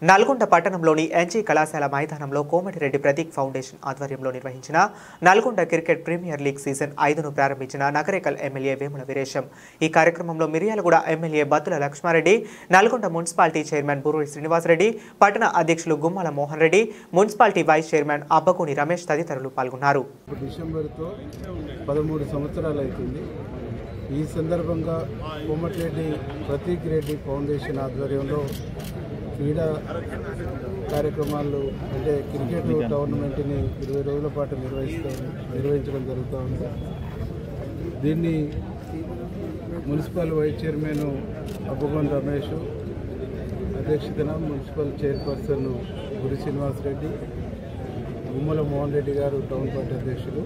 నల్గొండ పట్టణంలోని ఎన్జీ కళాశాల మైదానంలో కోమటిరెడ్డి ప్రతీక్ ఫౌండేషన్ ఆధ్వర్యంలో నిర్వహించిన Nalgonda cricket premier league season 5ను ప్రారంభించిన నగరేకల్ ఎమ్మెల్యే వేముల వీరేశం. ఈ కార్యక్రమంలో Miryalaguda MLA Battula Lakshma Reddy, Nalgonda municipality chairman Burruri Srinivasa Reddy, పట్టణ అధ్యక్షులు Gummala Mohan Reddy, municipality vice chairman Abbaguni Ramesh తదితరులు పాల్గొన్నారు. డిసెంబర్తో 13 సంవత్సరాలు అవుతుంది. ఈ సందర్భంగా కోమటిరెడ్డి ప్రతీక్ రెడ్డి ఫౌండేషన్ ఆధ్వర్యంలో క్రీడా కార్యక్రమాలు అంటే క్రికెట్ టోర్నమెంట్ని 20 రోజుల పాటు నిర్వహించడం జరుగుతూ ఉంది. దీన్ని municipal vice chairman Abbaguni Ramesh అధ్యక్షతన, మున్సిపల్ చైర్పర్సన్ గురి శ్రీనివాసరెడ్డి, గుమ్మల మోహన్ రెడ్డి గారు టౌన్ పార్టీ అధ్యక్షులు.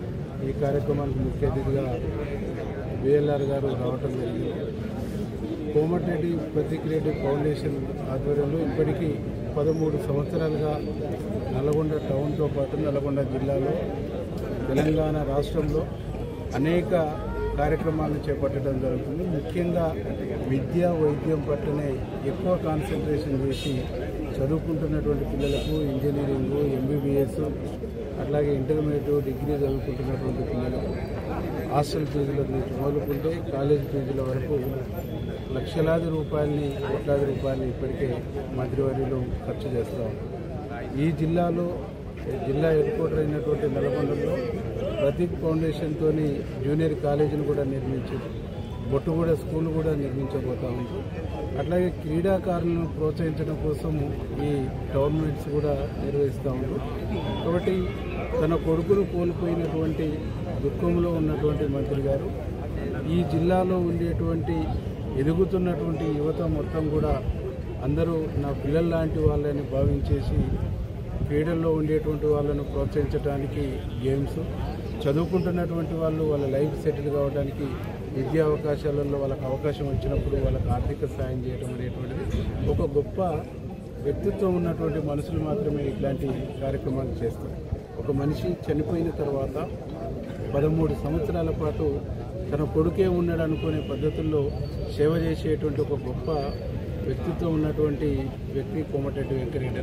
ఈ కార్యక్రమానికి ముఖ్య అతిథిగా బిఎల్ఆర్ గారు రావటం జరిగింది. కోమటిరెడ్డి ప్రతీక్ రెడ్డి ఫౌండేషన్ ఆధ్వర్యంలో ఇప్పటికీ 13 సంవత్సరాలుగా నల్గొండ టౌన్తో పాటు నల్గొండ జిల్లాలో, తెలంగాణ రాష్ట్రంలో అనేక కార్యక్రమాలను చేపట్టడం జరుగుతుంది. ముఖ్యంగా విద్య, వైద్యం పట్లనే ఎక్కువ కాన్సన్ట్రేషన్ చేసి చదువుకుంటున్నటువంటి పిల్లలకు ఇంజనీరింగ్, ఎంబీబీఎస్, అట్లాగే ఇంటర్మీడియట్, డిగ్రీ చదువుకుంటున్నటువంటి పిల్లలకు హాస్టల్ ఫీజుల నుంచి మొదలుకుంటే కాలేజీ ఫీజుల వరకు లక్షలాది రూపాయలని, కోట్లాది రూపాయలని ఇప్పటికే మంత్రివర్యులు ఖర్చు చేస్తాం. ఈ జిల్లాలో జిల్లా హెడ్ క్వార్టర్ అయినటువంటి నల్గొండలో ప్రతీక్ ఫౌండేషన్తో జూనియర్ కాలేజీని కూడా నిర్మించారు. బొట్టుగూడ స్కూల్ కూడా నిర్మించబోతా ఉంది. అట్లాగే క్రీడాకారులను ప్రోత్సహించడం కోసం ఈ టోర్నమెంట్స్ కూడా నిర్వహిస్తూ ఉన్నారు. కాబట్టి తన కొడుకును కోల్పోయినటువంటి దుఃఖంలో ఉన్నటువంటి మంత్రి గారు ఈ జిల్లాలో ఉండేటువంటి ఎదుగుతున్నటువంటి యువత మొత్తం కూడా అందరూ నా పిల్లల లాంటి వాళ్ళని భావించేసి క్రీడల్లో ఉండేటువంటి వాళ్ళను ప్రోత్సహించడానికి గేమ్స్, చదువుకుంటున్నటువంటి వాళ్ళు వాళ్ళ లైఫ్ సెటిల్ కావడానికి విద్యా అవకాశాలలో వాళ్ళకి అవకాశం వచ్చినప్పుడు వాళ్ళకి ఆర్థిక సాయం చేయడం అనేటువంటిది ఒక గొప్ప వ్యక్తిత్వం ఉన్నటువంటి మనుషులు మాత్రమే ఇట్లాంటి కార్యక్రమాలు చేస్తారు. ఒక మనిషి చనిపోయిన తర్వాత 13 సంవత్సరాల పాటు తన కొడుకే ఉన్నాడు అనుకునే పద్ధతుల్లో సేవ చేసేటువంటి ఒక గొప్ప వ్యక్తిత్వం ఉన్నటువంటి వ్యక్తి కోమటిరెడ్డి వెంకరెడ్డి.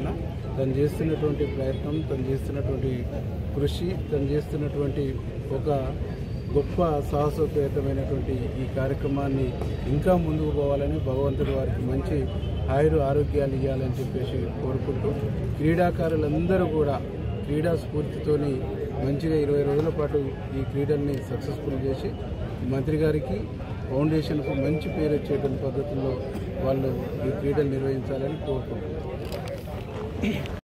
తను చేస్తున్నటువంటి ప్రయత్నం, తను చేస్తున్నటువంటి కృషి, తను చేస్తున్నటువంటి ఒక గొప్ప సాహసోపేతమైనటువంటి ఈ కార్యక్రమాన్ని ఇంకా ముందుకు పోవాలని, భగవంతుడు వారికి మంచి ఆరోగ్యాలు ఇవ్వాలని చెప్పేసి కోరుకుంటూ, క్రీడాకారులందరూ కూడా క్రీడా స్ఫూర్తితోని మంచిగా 20 రోజుల పాటు ఈ క్రీడల్ని సక్సెస్ఫుల్ చేసి మంత్రి గారికి, ఫౌండేషన్కు మంచి పేరు వచ్చేటువంటి పద్ధతుల్లో వాళ్ళు ఈ క్రీడలు నిర్వహించాలని కోరుకుంటున్నారు.